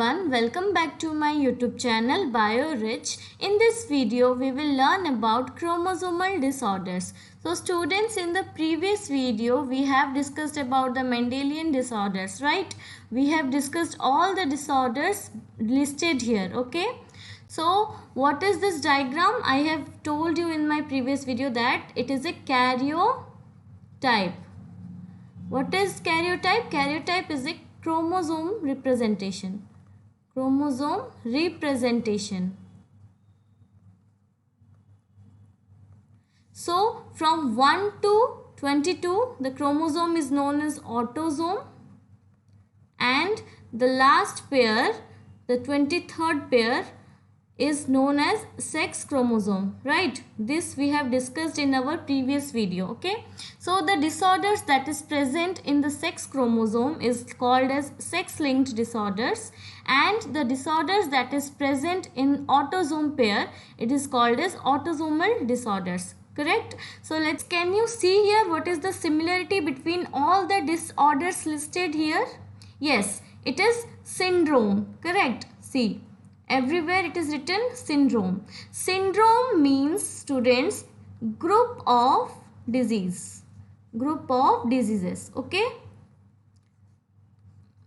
everyone, welcome back to my YouTube channel BioRich. In this video, we will learn about chromosomal disorders. So students, in the previous video, we have discussed about the Mendelian disorders, right? We have discussed all the disorders listed here, okay? So what is this diagram? I have told you in my previous video that it is a karyotype. What is karyotype? Karyotype is a chromosome representation. Chromosome representation. So from 1 to 22, the chromosome is known as autosome, and the last pair, the 23rd pair, is known as sex chromosome, right? This we have discussed in our previous video, okay? So the disorders that is present in the sex chromosome is called as sex linked disorders, and the disorders that is present in autosome pair, it is called as autosomal disorders, correct? So can you see here what is the similarity between all the disorders listed here? Yes, it is syndrome, correct? See, everywhere it is written syndrome. Syndrome means, students, group of disease. Group of diseases, okay?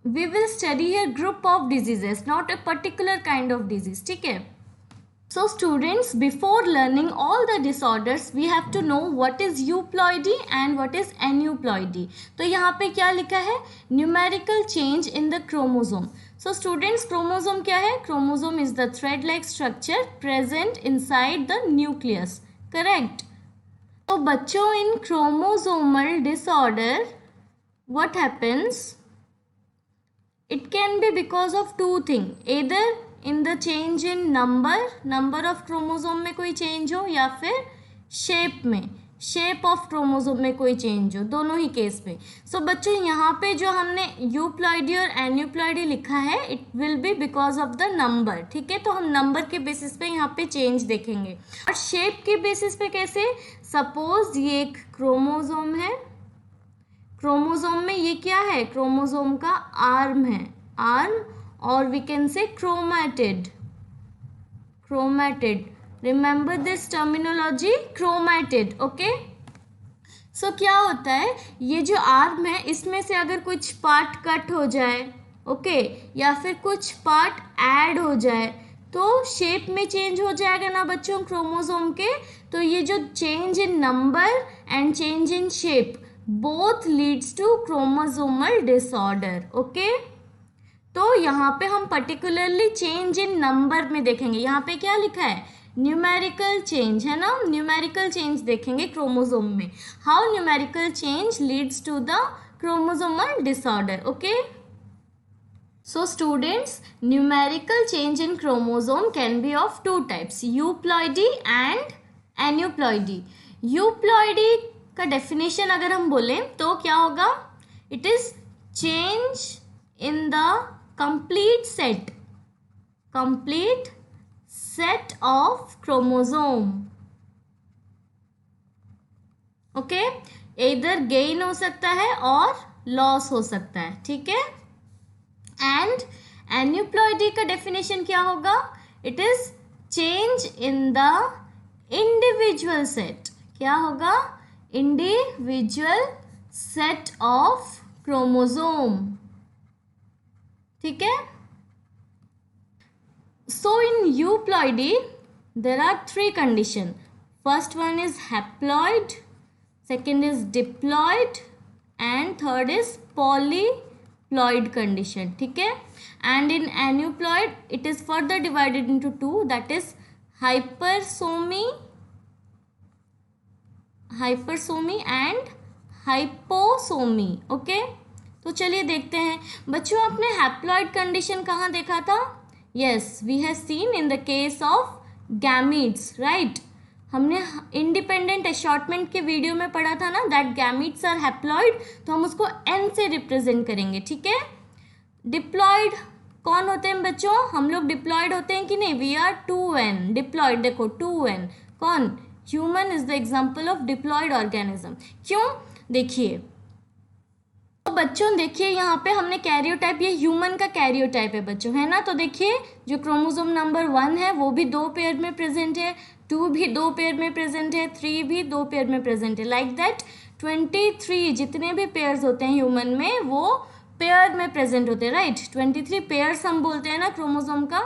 We will study here group of diseases, not a particular kind of disease, okay? So students, before learning all the disorders, we have to know what is euploidy and what is aneuploidy. तो यहाँ पे क्या लिखा है? Numerical change in the chromosome. So students, chromosome क्या है? Chromosome is the thread-like structure present inside the nucleus. Correct? तो बच्चों, in chromosomal disorder, what happens? It can be because of two things. Either in the change in number of chromosome में कोई change हो, या फिर shape में, shape of chromosome में कोई चेंज हो, दोनों ही केस में. सो बच्चों, यहाँ पे जो हमने यूप्लॉइडी और एन्यूप्लॉइडी लिखा है, it will be because of the number, ठीक है? तो हम नंबर के बेसिस पे यहाँ पे चेंज देखेंगे. और शेप के बेसिस पे कैसे? सपोज ये एक क्रोमोसोम है, क्रोमोसोम में ये क्या है? क्रोमोसोम का आर्म है, आर्म, और we can say chromatid. Chromatid, remember this terminology, chromatid, okay? So क्या होता है, ये जो आर्म है, इसमें से अगर कुछ पार्ट कट हो जाए, ओके, या फिर कुछ पार्ट ऐड हो जाए, तो शेप में चेंज हो जाएगा ना बच्चों क्रोमोसोम के. तो ये जो change in number and change in shape, both leads to chromosomal disorder, okay? तो यहाँ पे हम पर्टिकुलरली चेंज इन नंबर में देखेंगे. यहाँ पे क्या लिखा है? न्यूमेरिकल चेंज है ना, न्यूमेरिकल चेंज देखेंगे क्रोमोसोम में. How numerical change leads to the chromosomal disorder, okay? So students, numerical change in chromosome can be of two types, euploidy and aneuploidy. Euploidy का डेफिनेशन अगर हम बोलें तो क्या होगा? It is change in the complete set of chromosome, okay? either gain हो सकता है और loss हो सकता है, ठीक है? and aneuploidy का definition क्या होगा? it is change in the individual set. क्या होगा? individual set of chromosome, ठीक है? So in euploidy, there are three conditions. First one is haploid, second is diploid, and third is polyploid condition, ठीक है? And in aneuploid, it is further divided into two, that is hypersomy and hyposomy, okay? तो चलिए देखते हैं बच्चों, आपने haploid condition कहाँ देखा था? Yes, we have seen in the case of gametes, right? हमने इंडिपेंडेंट असॉर्टमेंट के वीडियो में पढ़ा था ना, that gametes are haploid, तो हम उसको n से रिप्रेजेंट करेंगे, ठीक है? डिप्लॉइड कौन होते हैं बच्चों? हम लोग डिप्लॉइड होते हैं कि नहीं? We are 2n. डिप्लॉइड देखो 2n, कौन? Human is the example of diploid organism. क्यों? देखिए, तो बच्चों देखिए यहाँ पे हमने कैरियोटाइप, ये ह्यूमन का कैरियोटाइप है बच्चों, है ना। तो देखिए जो क्रोमोसोम नंबर 1 है वो भी 2 पेयर में प्रेजेंट है, 2 भी 2 पेयर में प्रेजेंट है, 3 भी 2 पेयर में प्रेजेंट है। लाइक दैट 23 जितने भी पेयर्स होते हैं ह्यूमन में वो पेयर में प्रेजेंट होते हैं, राइट। 23 पेयर्स हम बोलते हैं ना क्रोमोसोम का।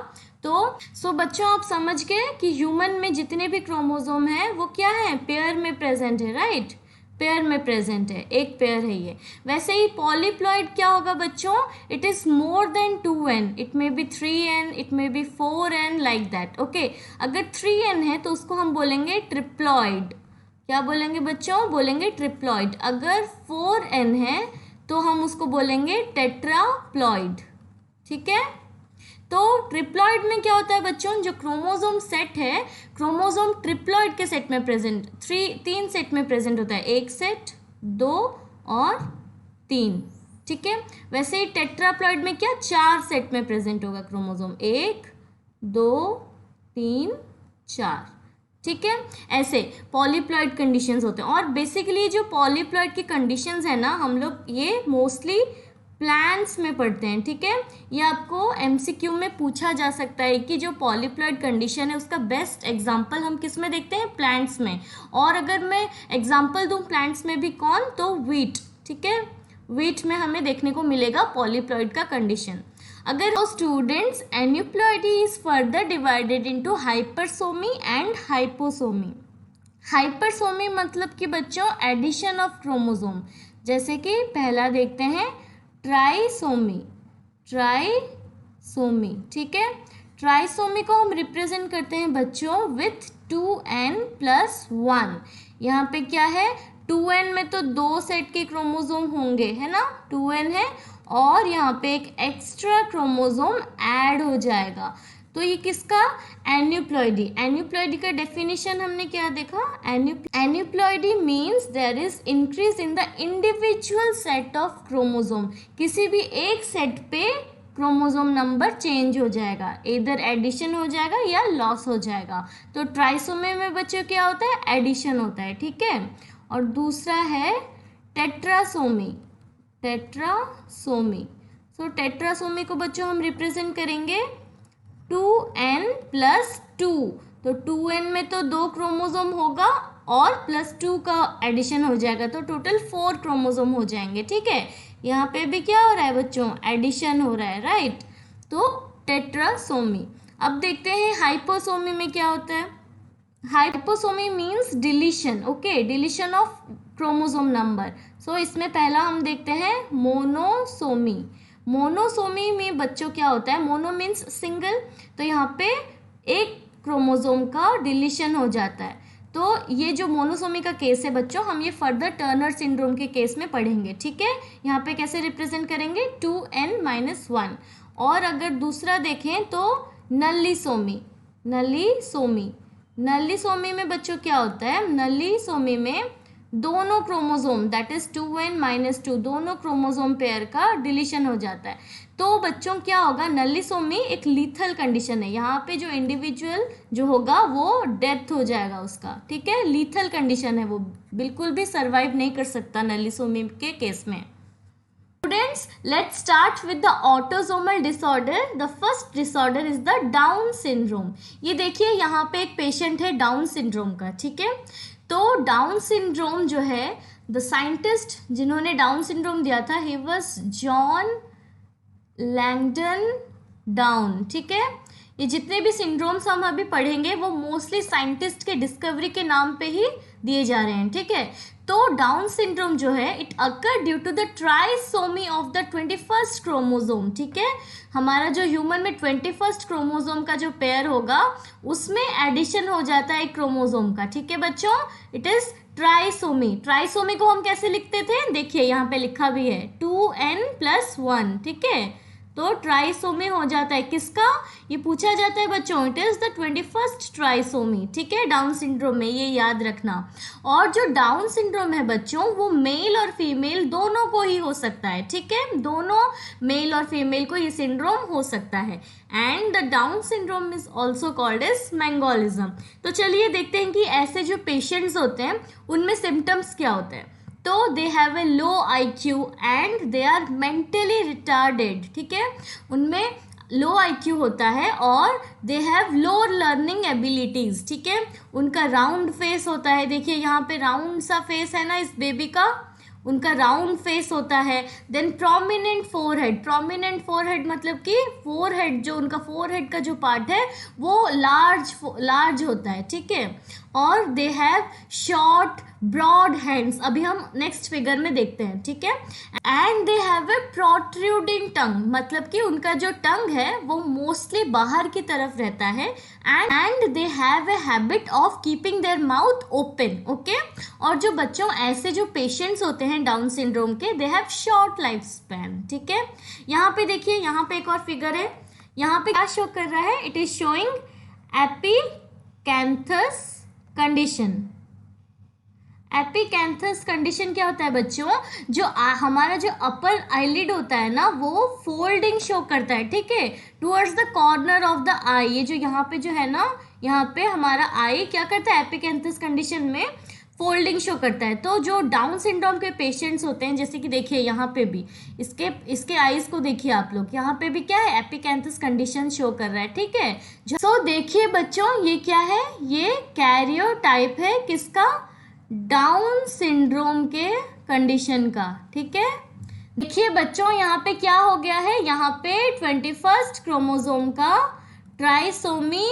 तो बच्चों आप समझ गए कि ह्यूमन में जितने भी क्रोमोसोम हैं वो क्या है, पेयर में प्रेजेंट है, राइट। पेयर में प्रेजेंट है, एक पेयर है ये। वैसे ही पॉलीप्लॉइड क्या होगा बच्चों, it is more than 2n, it may B 3n, it may B 4n, like that. Okay, अगर 3n है तो उसको हम बोलेंगे ट्रिप्लॉइड। क्या बोलेंगे बच्चों, बोलेंगे ट्रिप्लॉइड। अगर 4n है तो हम उसको बोलेंगे टेट्राप्लॉइड, ठीक है। तो ट्रिप्लॉइड में क्या होता है बच्चों, जो क्रोमोसोम सेट है, क्रोमोसोम ट्रिप्लॉइड के सेट में प्रेजेंट, 3 सेट में प्रेजेंट होता है, 1 सेट, 2 और 3, ठीक है। वैसे ही टेट्राप्लॉइड में क्या 4 सेट में प्रेजेंट होगा क्रोमोसोम, 1 2 3 4, ठीक है। ऐसे पॉलीप्लॉइड कंडीशंस होते हैं। और बेसिकली जो पॉलीप्लॉइड की कंडीशंस है ना, हम लोग ये मोस्टली प्लांट्स में पढ़ते हैं, ठीक है। ये आपको एमसीक्यू में पूछा जा सकता है कि जो पॉलीप्लॉइड कंडीशन है उसका बेस्ट एग्जांपल हम किस में देखते हैं, प्लांट्स में। और अगर मैं एग्जांपल दूं प्लांट्स में भी कौन, तो वीट, ठीक है। वीट में हमें देखने को मिलेगा पॉलीप्लॉइड का कंडीशन। अगर वो students, aneuploidy is further divided into hypersomy and hyposomy. Hypersomy मतलब कि बच्चों एडिशन ऑफ क्रोमोसोम। जैसे कि पहला देखते हैं ट्राइसोमी, ट्राइसोमी, ठीक है। ट्राइसोमी को हम रिप्रेजेंट करते हैं बच्चों विथ 2n+1। यहाँ पे क्या है, 2n में तो 2 सेट के क्रोमोसोम होंगे, है ना, 2n है, और यहाँ पे एक एक्स्ट्रा क्रोमोसोम ऐड हो जाएगा। तो ये किसका, एन्यूप्लॉइडी। एन्यूप्लॉइडी का डेफिनेशन हमने क्या देखा, aneuploidy means there is increase in the individual set of chromosome. किसी भी एक सेट पे क्रोमोसोम नंबर चेंज हो जाएगा, इधर एडिशन हो जाएगा या लॉस हो जाएगा। तो ट्राइसोमी में बच्चों क्या होता है, एडिशन होता है, ठीक है। और दूसरा है टेट्रासोमी, टेट्रासोमी। सो टेट्रासोमी को बच्चों हम रिप्रेजेंट करेंगे 2n+2। तो 2n में तो 2 क्रोमोसोम होगा और +2 का एडिशन हो जाएगा, तो टोटल 4 क्रोमोसोम हो जाएंगे, ठीक है। यहाँ पे भी क्या हो रहा है बच्चों, एडिशन हो रहा है, राइट। तो टेट्रासोमी। अब देखते हैं हाइपोसोमी में क्या होता है। Hyposomy means deletion, okay, deletion of chromosome number. So इसमें पहला हम देखते हैं मोनोसोमी। मोनोसोमी में बच्चों क्या होता है, मोनो मीन्स सिंगल, तो यहाँ पे एक क्रोमोसोम का डिलीशन हो जाता है। तो ये जो मोनोसोमी का केस है बच्चों, हम ये फर्दर टर्नर सिंड्रोम के केस में पढ़ेंगे, ठीक है। यहाँ पे कैसे रिप्रेजेंट करेंगे, 2n-1। और अगर दूसरा देखें तो नल्लीसोमी, नल्लीसोमी। नल्लीसोमी में बच्चों क्या होता है, नल्लीसोमी में दोनों क्रोमोसोम दैट इज 2n-2 दोनों क्रोमोसोम पेयर का डिलीशन हो जाता है। तो बच्चों क्या होगा, नल्लीसोमी एक लीथल कंडीशन है, यहाँ पे जो इंडिविजुअल जो होगा वो डेथ हो जाएगा उसका, ठीक है। लीथल कंडीशन है, वो बिल्कुल भी सर्वाइव नहीं कर सकता नल्लीसोमी के केस में। Students, let's start with the autosomal disorder. The first disorder is the Down syndrome. ये देखिए यहाँ पे एक पेशेंट है डाउन सिंड्रोम का, ठीक है। तो डाउन सिंड्रोम जो है, द साइंटिस्ट जिन्होंने डाउन सिंड्रोम दिया था, he was John Langdon down, ठीक है। ये जितने भी सिंड्रोम्स हम अभी पढ़ेंगे वो मोस्टली साइंटिस्ट के डिस्कवरी के नाम पे ही दिए जा रहे हैं, ठीक है। तो डाउन सिंड्रोम जो है, it occur due to the trisomy of the 21st chromosome, ठीक है। हमारा जो ह्यूमन में 21st क्रोमोसोम का जो पेयर होगा उसमें एडिशन हो जाता है एक क्रोमोसोम का, ठीक है बच्चों। It is trisomy. ट्राइसोमी को हम कैसे लिखते थे, देखिए यहाँ पे लिखा भी है 2n+1, ठीक है। तो ट्राइसोमी हो जाता है किसका, ये पूछा जाता है बच्चों, it is the 21st trisomy, ठीक है, डाउन सिंड्रोम में, ये याद रखना। और जो डाउन सिंड्रोम है बच्चों, वो मेल और फीमेल दोनों को ही हो सकता है, ठीक है, दोनों मेल और फीमेल को ये सिंड्रोम हो सकता है। And the Down syndrome is also called as mongolism. तो चलिए देखते हैं कि ऐसे जो पेशेंट्स होते हैं उनमें सिम्टम्स क्या होते हैं। तो they have a low IQ and they are mentally retarded, ठीक है, उनमें लो IQ होता है और they have low learning abilities, ठीक है, उनका राउंड फेस होता है, देखिए यहाँ पे राउंड सा फेस है ना इस बेबी का, उनका राउंड फेस होता है। देन प्रोमिनेंट फोरहेड मतलब कि फोरहेड, जो उनका फोरहेड का जो पार्ट है वो लार्ज होता है, ठीक है, और they have short broad hands, अभी हम नेक्स्ट फिगर में देखते हैं, ठीक है, and they have a protruding tongue, मतलब कि उनका जो टंग है वो मोस्टली बाहर की तरफ रहता है, and they have a habit of keeping their mouth open, okay, और जो बच्चों ऐसे जो पेशेंट्स होते हैं डाउन सिंड्रोम के, दे हैव शॉर्ट लाइफ स्पैन, ठीक है। यहाँ पे देखिए, यहाँ पे एक और फिगर है, यहाँ पे क्या शो कर रहा है, it is showing epicanthus condition. Epicanthus condition क्या होता है बच्चों, जो हमारा जो अपर आईलिड होता है ना वो फोल्डिंग शो करता है, ठीक है, towards the corner of the eye, ये जो यहाँ पे जो है ना, यहाँ पे हमारा आई क्या करता है एपिकैंथस कंडीशन में फोल्डिंग शो करता है। तो जो डाउन सिंड्रोम के पेशेंट्स होते हैं, जैसे कि देखिए यहाँ पे भी इसके आईज को देखिए आप लोग, यहाँ पे भी क्या है एपिकैंथस कंडीशन शो कर रहा है, ठीक है। सो देखिए बच्चों, ये क्या है, ये कैरियोटाइप है किसका, डाउन सिंड्रोम के कंडीशन का, ठीक है। देखिए बच्चों, यहाँ पे क्या हो गया है, यहाँ पे 21st क्रोमोसोम का ट्राइसोमी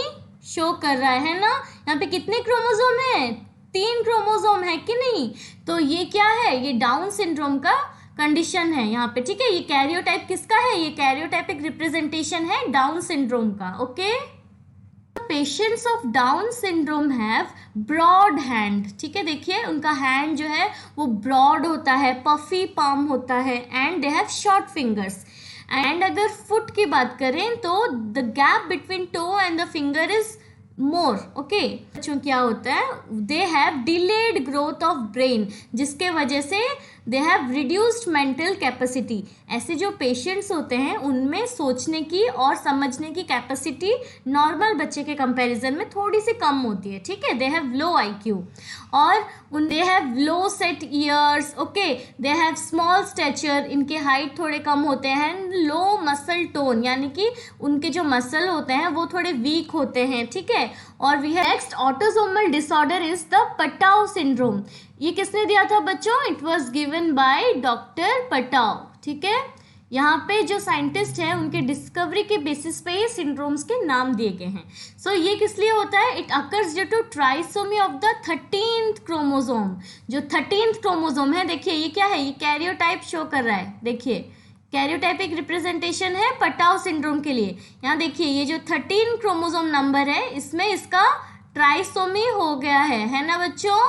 शो कर रहा है ना, यहाँ पे कितने क्रोमोसोम है, 3 क्रोमोसोम है कि नहीं, तो ये क्या है, ये डाउन सिंड्रोम का कंडीशन है यहाँ पे, ठीक है। ये कैरियोटाइप किसका है, ये कैरियोटाइपिक रिप्रेजेंटेशन है डाउन सिंड्रोम का, okay. Patients of Down syndrome have broad hand, ठीक है, देखिए उनका हैंड जो है वो ब्रॉड होता है, पफी पाम होता है, and they have short fingers, and अगर फुट की बात करें तो the gap between toe and the finger is more, okay. बच्चों क्या होता है, they have delayed growth of brain, जिसके वजह से they have reduced mental capacity. ऐसे जो पेशेंट्स होते हैं उनमें सोचने की और समझने की कैपेसिटी नॉर्मल बच्चे के कंपैरिजन में थोड़ी सी कम होती है, ठीक है। दे हैव लो IQ और they have low set years, okay, they have small stature, इनके हाइट थोड़े कम होते हैं, लो मसल टोन, यानी कि उनके जो मसल होते हैं वो थोड़े वीक होते हैं, ठीक है। और we have next autosomal disorder is the Patau syndrome. ये किसने दिया था बच्चों, it was given by doctor Patau, ठीक है। यहाँ पे जो साइंटिस्ट हैं उनके डिस्कवरी के बेसिस पे ये सिंड्रोम्स के नाम दिए गए हैं। सो ये किस लिए होता है, it occurs due to trisomy of the 13th chromosome. जो 13th क्रोमोसोम है, देखिए ये क्या है, ये कैरियोटाइप शो कर रहा है, देखिए कैरियोटाइपिक रिप्रेजेंटेशन है पटाउ सिंड्रोम के लिए। यहाँ देखिए ये जो 13 क्रोमोसोम नंबर है, इसमें इसका ट्राइसोमी हो गया है ना बच्चों,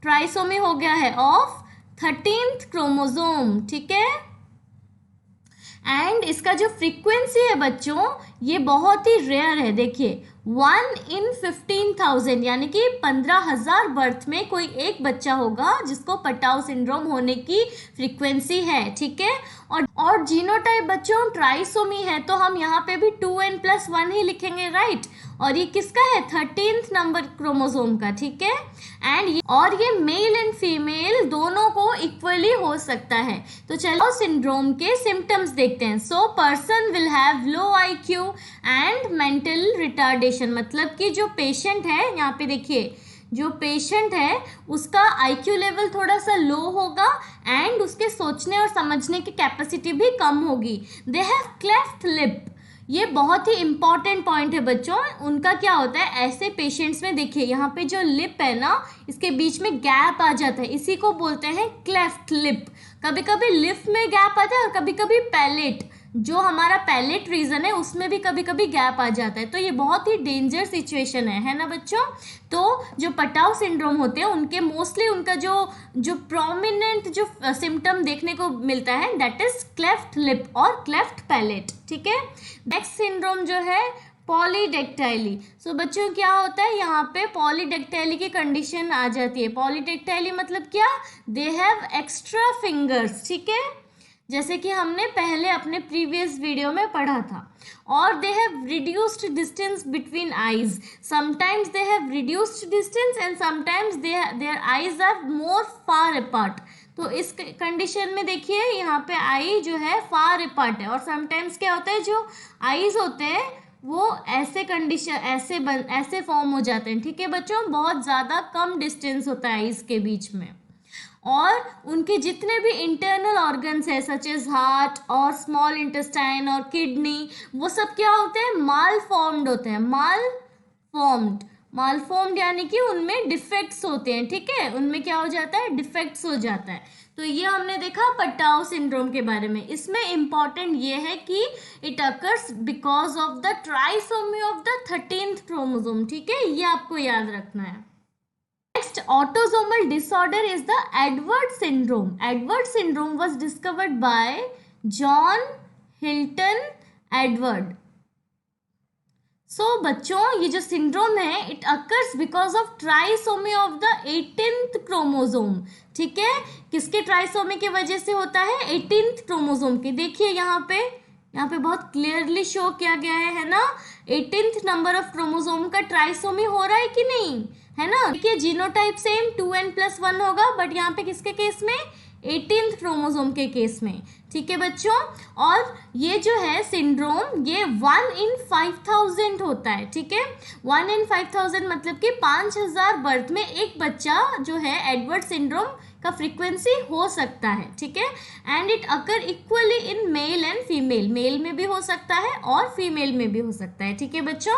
ट्राइसोमी हो गया है ऑफ 13th क्रोमोसोम, ठीक है। एंड इसका जो फ्रीक्वेंसी है बच्चों, ये बहुत ही रेयर है, देखिए 1 in 15,000, यानी कि 15,000 बर्थ में कोई एक बच्चा होगा जिसको पटाउ सिंड्रोम होने की फ्रीक्वेंसी है, ठीक है। और जीनोटाइप बच्चों ट्राइसोमी है, तो हम यहाँ पे भी 2n+1 ही लिखेंगे, राइट। और ये किसका है, 13th नंबर क्रोमोसोम का, ठीक है। एंड ये मेल एंड फीमेल दोनों को इक्वली हो सकता है। तो चलो सिंड्रोम के सिम्टम्स देखते हैं। So person will have low IQ and mental retardation, मतलब कि जो पेशेंट है, यहाँ पे देखिए जो पेशेंट है उसका IQ लेवल थोड़ा सा लो होगा एंड उसके सोचने और समझने की कैपेसिटी भी कम होगी। दे हैव क्लेफ्ट लिप, ये बहुत ही इंपॉर्टेंट पॉइंट है बच्चों। उनका क्या होता है, ऐसे पेशेंट्स में देखिए यहाँ पे जो लिप है ना, इसके बीच में गैप आ जाता है, इसी को बोलते हैं क्लेफ्ट लिप। कभी कभी लिप में गैप आता है और कभी कभी पैलेट, जो हमारा पैलेट रीजन है उसमें भी कभी कभी गैप आ जाता है। तो ये बहुत ही डेंजर सिचुएशन है ना बच्चों। तो जो पटाउ सिंड्रोम होते हैं उनके मोस्टली उनका जो प्रोमिनेंट जो सिम्टम देखने को मिलता है, दैट इज क्लेफ्ट लिप और क्लेफ्ट पैलेट, ठीक है। नेक्स्ट सिंड्रोम जो है पॉलीडेक्टाइली। सो बच्चों क्या होता है, यहाँ पे पॉलीडेक्टाइली की कंडीशन आ जाती है। पॉलीडेक्टाइली मतलब क्या, दे हैव एक्स्ट्रा फिंगर्स, ठीक है। जैसे कि हमने पहले अपने प्रीवियस वीडियो में पढ़ा था. और they have reduced distance between eyes. Sometimes they have reduced distance and sometimes their eyes are more far apart. तो इस कंडीशन में देखिए यहाँ पे आई जो है फार अपार्ट है. और समटाइम्स क्या होता है, जो आईज होते हैं वो ऐसे कंडीशन ऐसे फॉर्म हो जाते हैं. ठीक है बच्चों, बहुत ज़्यादा कम डिस्टेंस होता है आईज के बीच में. और उनके जितने भी इंटरनल ऑर्गन्स है सच एज हार्ट और स्मॉल इंटेस्टाइन और किडनी, वो सब क्या होते हैं, माल फॉर्म्ड होते हैं. माल फॉर्म्ड यानी कि उनमें डिफेक्ट्स होते हैं. ठीक है, उनमें क्या हो जाता है, डिफेक्ट्स हो जाता है. तो ये हमने देखा पटाउ सिंड्रोम के बारे में. इसमें इंपॉर्टेंट ये है कि it occurs because of the trisomy of the 13th chromosome. ठीक है, ये आपको याद रखना है. Next autosomal disorder is the Edwards syndrome. Edwards syndrome was discovered by John Hilton Edward. So बच्चों, ये जो सिंड्रोम है it occurs because of trisomy of the 18th chromosome. ठीक है, किसके ट्राइसोमी की वजह से होता है, 18th क्रोमोसोम के. देखिए यहाँ पे बहुत क्लियरली शो किया गया है ना, 18th नंबर ऑफ क्रोमोसोम का ट्राइसोमी हो रहा है कि नहीं, है ना. देखिए जीनोटाइप सेम 2n+1 होगा, बट यहाँ पे किसके केस में, 18th क्रोमोसोम के केस में. ठीक है बच्चों, और ये जो है सिंड्रोम ये 1 in 5000 होता है. ठीक है, 1 in 5000 मतलब कि 5000 बर्थ में एक बच्चा जो है एडवर्ड सिंड्रोम का फ्रीक्वेंसी हो सकता है. ठीक है, and it occur equally in male and female. Male में भी हो सकता है और फीमेल में भी हो सकता है. ठीक है बच्चों,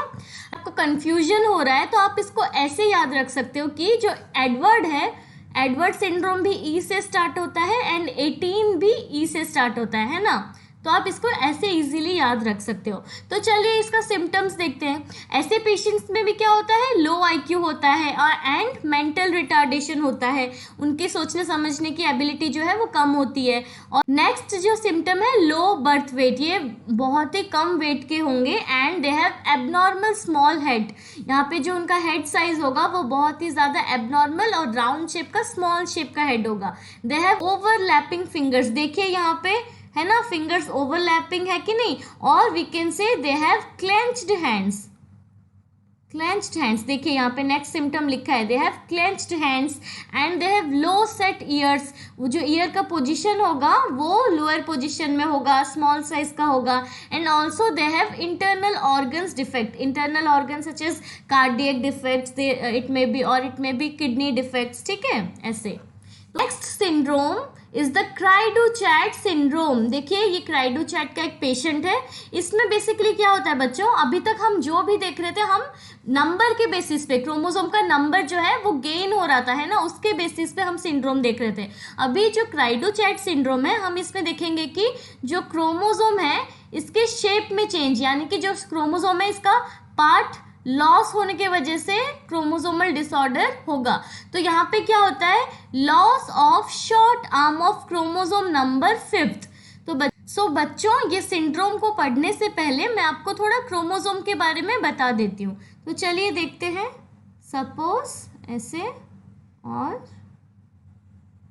आपको कंफ्यूजन हो रहा है तो आप इसको ऐसे याद रख सकते हो कि जो एडवर्ड है, एडवर्ड सिंड्रोम भी ई से स्टार्ट होता है एंड 18 भी ई से स्टार्ट होता है ना. तो आप इसको ऐसे इजीली याद रख सकते हो. तो चलिए इसका सिम्टम्स देखते हैं. ऐसे पेशेंट्स में भी क्या होता है, लो आईक्यू होता है एंड मेंटल रिटार्डेशन होता है. उनके सोचने समझने की एबिलिटी जो है वो कम होती है. और नेक्स्ट जो सिम्टम है लो बर्थ वेट, ये बहुत ही कम वेट के होंगे and they have abnormal small head. यहाँ पे जो उनका हेड साइज होगा वो बहुत ही ज़्यादा एबनॉर्मल और राउंड शेप का स्मॉल शेप का हेड होगा. They have overlapping fingers. देखिए यहाँ पे है ना, फिंगर्स ओवरलैपिंग है कि नहीं. और वी कैन से दे हैव क्लेंच्ड हैंड्स. देखिए यहाँ पे नेक्स्ट सिम्टम लिखा है, they have clenched hands and they have low set years. वो जो ईयर का पोजीशन होगा वो लोअर पोजीशन में होगा, स्मॉल साइज का होगा. And also they have internal organs defect. Internal organs such as cardiac defects, it may be kidney defects. ठीक है, ऐसे. Next syndrome is the cri du chat syndrome. देखिए ये क्राइडो-चैट का एक पेशेंट है. इसमें बेसिकली क्या होता है बच्चों, अभी तक हम जो भी देख रहे थे हम नंबर के बेसिस पे, क्रोमोसोम का नंबर जो है वो गेन हो रहा था, है ना, उसके बेसिस पे हम सिंड्रोम देख रहे थे. अभी जो क्राइडो-चैट सिंड्रोम है हम इसमें देखेंगे कि जो क्रोमोसोम है इसके शेप में चेंज, यानी कि जो क्रोमोसोम है इसका पार्ट लॉस होने के वजह से क्रोमोसोमल डिसऑर्डर होगा. तो यहाँ पे क्या होता है, loss of short arm of chromosome number 5th. तो बच्चों ये सिंड्रोम को पढ़ने से पहले मैं आपको थोड़ा क्रोमोसोम के बारे में बता देती हूँ. तो चलिए देखते हैं. सपोज ऐसे और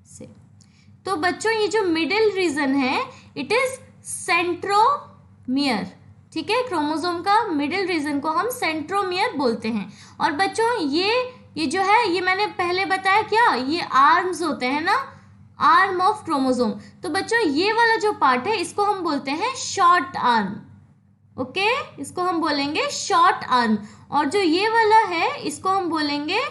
से. तो बच्चों ये जो मिडिल रीजन है इट इज सेंट्रोमियर. ठीक है, क्रोमोसोम का मिडिल रीजन को हम सेंट्रोमियर बोलते हैं. और बच्चों ये जो है ये मैंने पहले बताया क्या, ये आर्म्स होते हैं ना, आर्म ऑफ क्रोमोसोम. तो बच्चों ये वाला जो पार्ट है इसको हम बोलते हैं शॉर्ट आर्म. ओके, इसको हम बोलेंगे शॉर्ट आर्म. और जो ये वाला है इसको हम बोलेंगे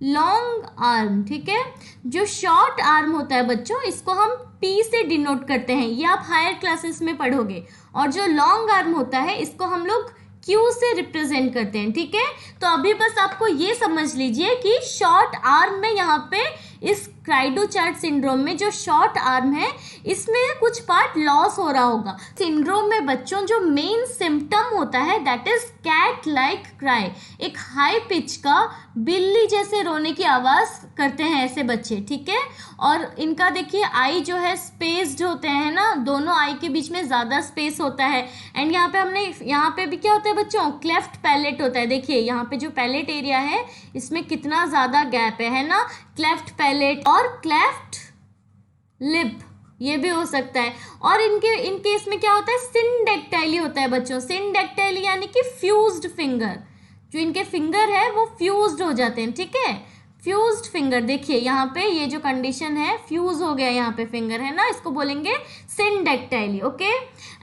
लॉन्ग आर्म. ठीक है, जो शॉर्ट आर्म होता है बच्चों इसको हम P से डिनोट करते हैं, ये आप हायर क्लासेस में पढ़ोगे. और जो लॉन्ग आर्म होता है इसको हम लोग Q से रिप्रेजेंट करते हैं. ठीक है, तो अभी बस आपको ये समझ लीजिए कि शॉर्ट आर्म में यहाँ पे इस क्राइडो-चैट सिंड्रोम में जो शॉर्ट आर्म है इसमें कुछ पार्ट लॉस हो रहा होगा. सिंड्रोम में बच्चों जो मेन सिम्टम होता है that is cat like cry. एक हाई पिच का बिल्ली जैसे रोने की आवाज़ करते हैं ऐसे बच्चे. ठीक है, और इनका देखिए आई जो है स्पेस्ड होते हैं ना, दोनों आई के बीच में ज़्यादा स्पेस होता है. एंड यहाँ पे भी क्या होता है बच्चों, क्लेफ्ट पैलेट होता है. देखिए यहाँ पे जो पैलेट एरिया है इसमें कितना ज़्यादा गैप है ना, क्लेफ्ट पैलेट और क्लेफ्ट लिप. ये भी हो सकता है। और इन केस में क्या होता है, सिंडेक्टाइली होता है बच्चों। सिंडेक्टाइली यानी कि फ्यूज्ड फिंगर, जो इनके फिंगर है वो फ्यूज्ड हो जाते हैं, ठीक है। फ्यूज्ड फिंगर, देखिए यहाँ पे ये जो कंडीशन है, फ्यूज हो गया यहाँ पे फिंगर है ना, इसको बोलेंगे सिंडेक्टाइली, ओके।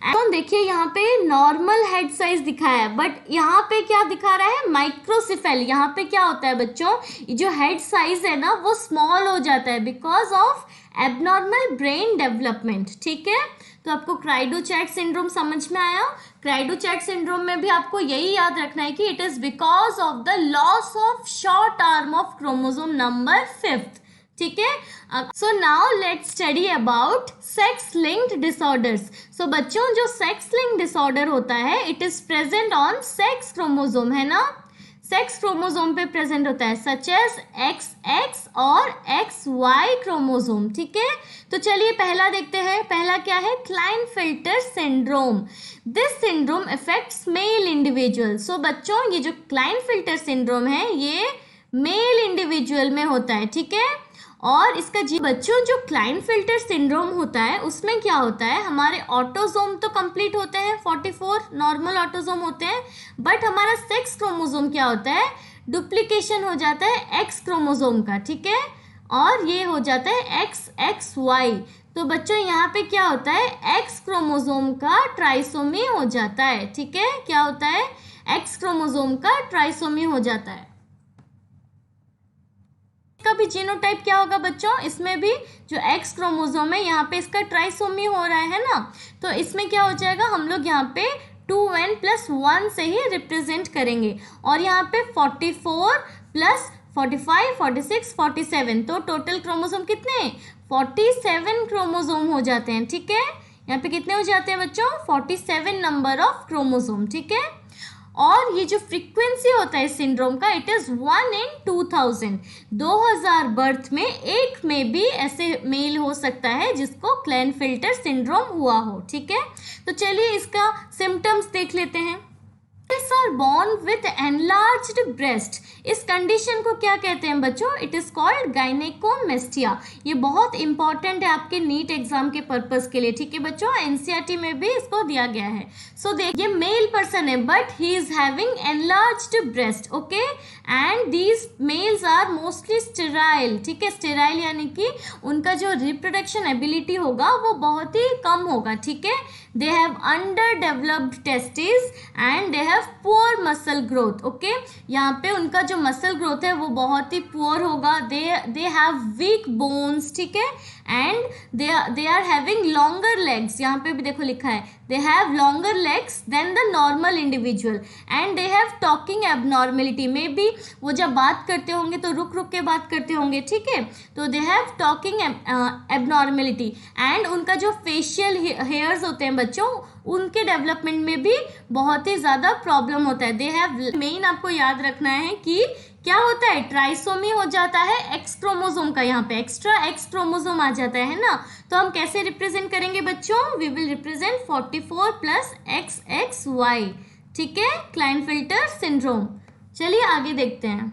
तो देखिए यहाँ पे नॉर्मल हेड साइज दिखाया है, बट यहाँ पे क्या दिखा रहा है, माइक्रोसिफेली। यहाँ पे क्या होता है बच्चों, जो हेड साइज है ना वो स्मॉल हो जाता है because of abnormal brain development, ठीक है। तो आपको क्राइडो-चैट सिंड्रोम समझ में आया। क्राइडो-चैट सिंड्रोम में भी आपको यही याद रखना है कि it is because of the loss of short arm of chromosome number 5, ठीक है। So now let's study about sex linked disorders. So बच्चों, जो सेक्स लिंक्ड डिसऑर्डर होता है it is present on sex chromosome, है ना, सेक्स क्रोमोसोम पे present होता है, सच एज XX और XY क्रोमोसोम, ठीक है। तो चलिए पहला देखते हैं। पहला क्या है, Klinefelter syndrome. This syndrome affects male individual. So बच्चों, ये जो क्लाइनफिल्टर सिंड्रोम है ये मेल इंडिविजुअल में होता है, ठीक है। और इसका बच्चों, जो क्लाइनफिल्टर सिंड्रोम होता है उसमें क्या होता है, हमारे ऑटोसोम तो कंप्लीट होते हैं, 44 नॉर्मल ऑटोसोम होते हैं, बट हमारा सेक्स क्रोमोसोम क्या होता है, डुप्लीकेशन हो जाता है एक्स क्रोमोसोम का, ठीक है। और ये हो जाता है XXY। तो बच्चों यहाँ पे क्या होता है, एक्स क्रोमोसोम का ट्राइसोमी हो जाता है, ठीक है। क्या होता है, एक्स क्रोमोसोम का ट्राइसोमी हो जाता है। इसका भी जीनोटाइप क्या होगा बच्चों, इसमें भी जो एक्स क्रोमोसोम है यहाँ पे इसका ट्राइसोमी हो रहा है ना, तो इसमें क्या हो जाएगा, हम लोग यहाँ पे 2n+1 से ही रिप्रेजेंट करेंगे। और यहाँ पे 44 + 45, 46, 47, तो टोटल क्रोमोसोम कितने, 47 क्रोमोसोम हो जाते हैं, ठीक है। यहाँ पे कितने हो जाते हैं बच्चों, 47 नंबर ऑफ क्रोमोसोम, ठीक है। और ये जो फ्रीक्वेंसी होता है इस सिंड्रोम का, इट इज 1 in 2000। 2000 बर्थ में एक में भी ऐसे मेल हो सकता है जिसको क्लाइनफिल्टर सिंड्रोम हुआ हो, ठीक है। तो चलिए इसका सिम्टम्स देख लेते हैं। Are born with enlarged breast। इस कंडीशन को क्या कहते हैं बच्चों, इट इज कॉल्ड गायनेकोमेस्टिया। ये बहुत इंपॉर्टेंट है आपके नीट एग्जाम के पर्पस के लिए, ठीक है बच्चों, एनसीईआरटी में भी इसको दिया गया है। सो देखिए मेल पर्सन है but he is having enlarged breast, okay, and these males are mostly sterile, ठीक है। स्टेराइल यानी कि उनका जो रिप्रोडक्शन एबिलिटी होगा वो बहुत ही कम होगा, ठीक है। They have under developed testis and they have poor muscle growth, okay. यहाँ पे उनका जो मसल ग्रोथ है वो बहुत ही पुअर होगा। दे हैव वीक बोन्स, ठीक है, and they are having longer legs. यहाँ पे भी देखो लिखा है they have longer legs than the normal individual and they have talking abnormality. Maybe वो जब बात करते होंगे तो रुक रुक के बात करते होंगे, ठीक है। तो they have talking abnormality and उनका जो फेशियल हेयर्स होते हैं बच्चों, उनके डेवलपमेंट में भी बहुत ही ज़्यादा प्रॉब्लम होता है। दे हैव, मेन आपको याद रखना है कि क्या होता है, ट्राइसोमी हो जाता है एक्स क्रोमोसोम का, यहाँ पे एक्स्ट्रा एक्स क्रोमोसोम आ जाता है ना। तो हम कैसे रिप्रेजेंट करेंगे बच्चों, वी विल रिप्रेजेंट 44 + XXY, ठीक है, क्लाइनफिल्टर सिंड्रोम। चलिए आगे देखते हैं।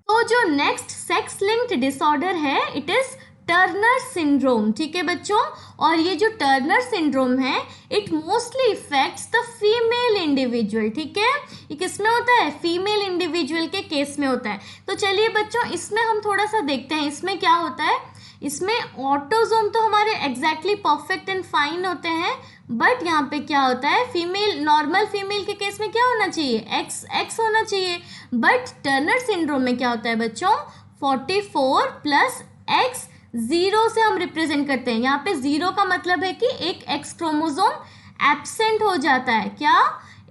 तो जो नेक्स्ट सेक्स लिंक्ड डिसऑर्डर है इट इज टर्नर सिंड्रोम, ठीक है बच्चों। और ये जो टर्नर सिंड्रोम है it mostly effects the female individual, ठीक है। ये किस में होता है, फीमेल इंडिविजुअल के केस में होता है। तो चलिए बच्चों इसमें हम थोड़ा सा देखते हैं इसमें क्या होता है। इसमें ऑटोसोम तो हमारे एग्जैक्टली परफेक्ट एंड फाइन होते हैं, बट यहाँ पे क्या होता है, फीमेल, नॉर्मल फीमेल के केस में क्या होना चाहिए, XX होना चाहिए। बट टर्नर सिंड्रोम में क्या होता है बच्चों, 44 + X, 0 से हम रिप्रेजेंट करते हैं। यहाँ पे 0 का मतलब है कि एक एक्स क्रोमोसोम एब्सेंट हो जाता है। क्या,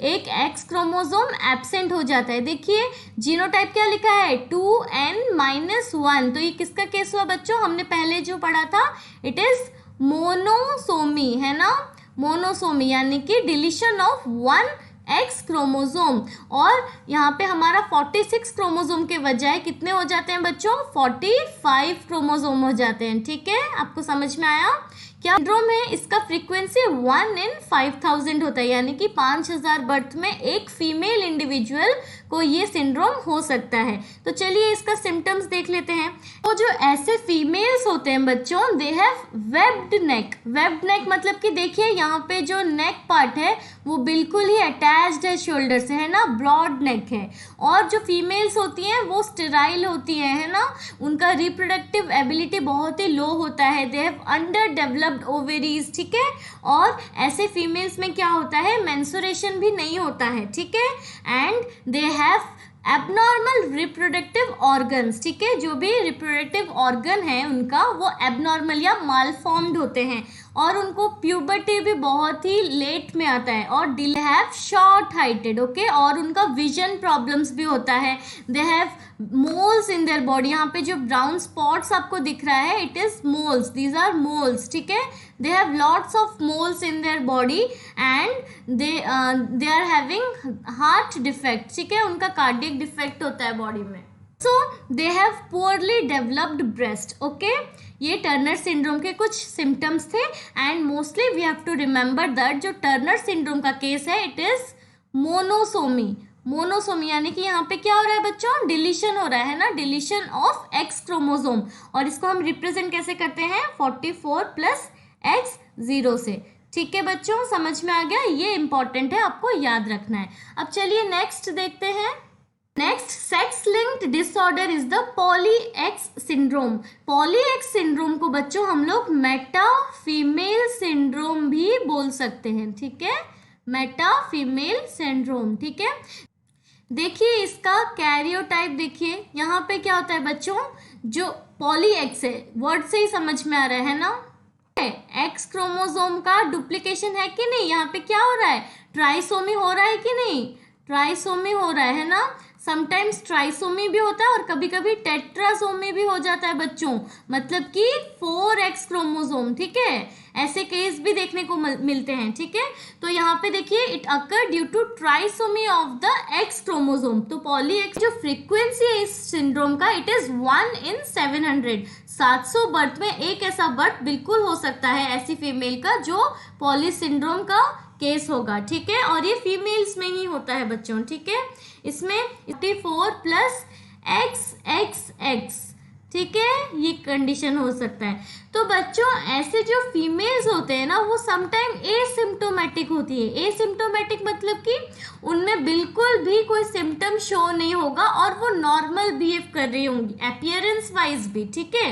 एक एक्स क्रोमोसोम एब्सेंट हो जाता है। देखिए जीनोटाइप क्या लिखा है, 2n-1। तो ये किसका केस हुआ बच्चों, हमने पहले जो पढ़ा था, इट इज मोनोसोमी, है ना, मोनोसोमी यानी कि डिलीशन ऑफ 1 एक्स क्रोमोसोम। और यहाँ पे हमारा 46 क्रोमोसोम के बजाय कितने हो जाते हैं बच्चों, 45 क्रोमोसोम हो जाते हैं, ठीक है। आपको समझ में आया। क्या सिंड्रोम है, इसका फ्रीक्वेंसी 1 in 5000 होता है, यानी कि 5000 बर्थ में एक फीमेल इंडिविजुअल को ये सिंड्रोम हो सकता है। तो चलिए इसका सिम्टम्स देख लेते हैं। तो जो ऐसे फीमेल्स होते हैं बच्चों, they have webbed neck. Webbed neck मतलब कि देखिए यहाँ पे जो नेक पार्ट है वो बिल्कुल ही अटैच्ड है शोल्डर से, है ना, ब्रॉड नेक है। और जो फीमेल्स होती हैं वो स्टेराइल होती हैं, है ना, उनका रिप्रोडक्टिव एबिलिटी बहुत ही लो होता है। They have under developed ovaries, ठीक है। और ऐसे फीमेल्स में क्या होता है, मेंस्ट्रुएशन भी नहीं होता है, ठीक है। And they have abnormal reproductive organs, ठीक है। जो भी रिप्रोडक्टिव ऑर्गन है उनका वो एबनॉर्मल या मालफॉर्म्ड होते हैं, और उनको प्यूबर्टी भी बहुत ही लेट में आता है, और they have short heighted, okay, और उनका विजन प्रॉब्लम्स भी होता है। They have moles in their body, यहाँ पे जो ब्राउन स्पॉट्स आपको दिख रहा है, it is moles, these are moles, ठीक है। They have lots of moles in their body and they are having heart defect, ठीक है, उनका कार्डियक डिफेक्ट होता है बॉडी में। So they have poorly developed breast, okay. ये टर्नर सिंड्रोम के कुछ सिम्टम्स थे। And mostly we have to remember that जो टर्नर सिंड्रोम का केस है, इट इज मोनोसोमी। मोनोसोमी यानी कि यहाँ पे क्या हो रहा है बच्चों, डिलीशन हो रहा है ना, डिलीशन ऑफ एक्स क्रोमोसोम। और इसको हम रिप्रेजेंट कैसे करते हैं, 44 + X0 से, ठीक है बच्चों, समझ में आ गया। ये इंपॉर्टेंट है, आपको याद रखना है। अब चलिए नेक्स्ट देखते हैं। Next sex linked disorder is the poly X syndrome. Poly X syndrome को बच्चों हम लोग मेटा फीमेल सिंड्रोम भी बोल सकते हैं, ठीक है, मेटा फीमेल सिंड्रोम, ठीक है। देखिए इसका कैरियोटाइप, देखिए यहाँ पे क्या होता है बच्चों, जो पॉलीएक्स है, वर्ड से ही समझ में आ रहा है ना, एक्स क्रोमोसोम का डुप्लीकेशन है कि नहीं, यहाँ पे क्या हो रहा है, ट्राइसोमी हो रहा है कि नहीं, ट्राइसोमी हो रहा है ना। समटाइम्स ट्राइसोमी भी होता है और कभी कभी टेट्रासोमी भी हो जाता है बच्चों, मतलब कि 4x क्रोमोसोम, ठीक है, ऐसे केस भी देखने को मिलते हैं, ठीक है। तो यहाँ पे देखिए it occur due to trisomy of the X chromosome. तो पॉलीएक्स जो फ्रीक्वेंसी है इस सिंड्रोम का, इट इज 1 in 700। 700 बर्थ में एक ऐसा बर्थ बिल्कुल हो सकता है ऐसी फीमेल का जो पॉली सिंड्रोम का केस होगा, ठीक है। और ये फीमेल्स में ही होता है बच्चों, ठीक है। इसमें 54 + XXX, ठीक है, ये कंडीशन हो सकता है। तो बच्चों ऐसे जो फीमेल्स होते हैं ना, वो समटाइम एसिम्प्टोमेटिक होती है। एसिम्प्टोमेटिक मतलब कि उनमें बिल्कुल भी कोई सिम्टम शो नहीं होगा और वो नॉर्मल बिहेव कर रही होंगी अपीयरेंस वाइज भी, ठीक है।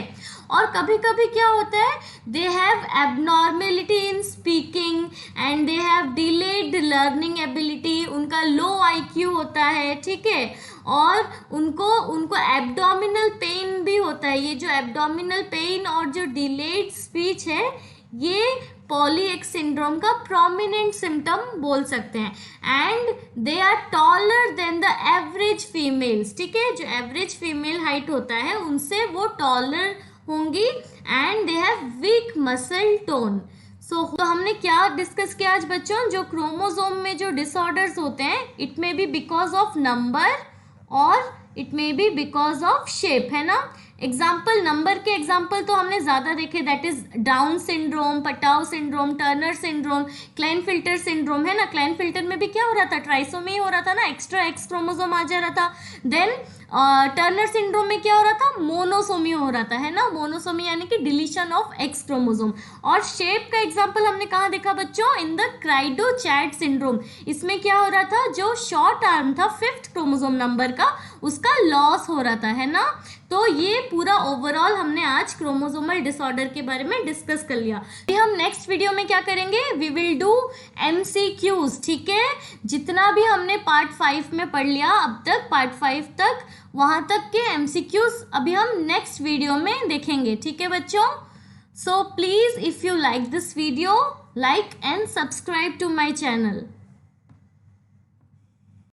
और कभी कभी क्या होता है, they have abnormality in speaking and they have delayed learning ability, उनका लो IQ होता है, ठीक है। और उनको एब्डोमिनल पेन भी होता है। ये जो एब्डोमिनल पेन और जो डिलेड स्पीच है, ये पॉलीएक्स सिंड्रोम का प्रोमिनेंट सिम्टम बोल सकते हैं। And they are taller than the average females, ठीक है, जो एवरेज फीमेल हाइट होता है उनसे वो टॉलर होंगी। And they have week muscle tone. तो हमने क्या डिस्कस किया आज बच्चों, जो क्रोमोसोम में जो डिसऑर्डर्स होते हैं, it may be because of number और it may be because of shape, है ना। एग्जाम्पल, नंबर के एग्जाम्पल तो हमने ज़्यादा देखे, दैट इज डाउन सिंड्रोम, पटाव सिंड्रोम, टर्नर सिंड्रोम, क्लाइनफिल्टर सिंड्रोम, है ना। क्लाइनफिल्टर में भी क्या हो रहा था, ट्राइसोमी हो रहा था ना, एक्स्ट्रा एक्स क्रोमोसोम आ जा रहा था। देन टर्नर सिंड्रोम में क्या हो रहा था, मोनोसोमी हो रहा था, है ना। मोनोसोमी यानी कि डिलीशन ऑफ एक्स क्रोमोसोम। और शेप का एग्जांपल हमने कहाँ देखा बच्चों, इन द क्राइडो-चैट सिंड्रोम। इसमें क्या हो रहा था, जो शॉर्ट आर्म था 5th क्रोमोसोम नंबर का, उसका लॉस हो रहा था, है ना। तो ये पूरा ओवरऑल हमने आज क्रोमोसोमल डिसऑर्डर के बारे में डिस्कस कर लिया। हम नेक्स्ट वीडियो में क्या करेंगे, वी विल डू MCQs, ठीक है। जितना भी हमने पार्ट 5 में पढ़ लिया अब तक, पार्ट 5 तक, वहाँ तक के MCQs अभी हम नेक्स्ट वीडियो में देखेंगे, ठीक है बच्चों। So please if you like this video, like and subscribe to my channel.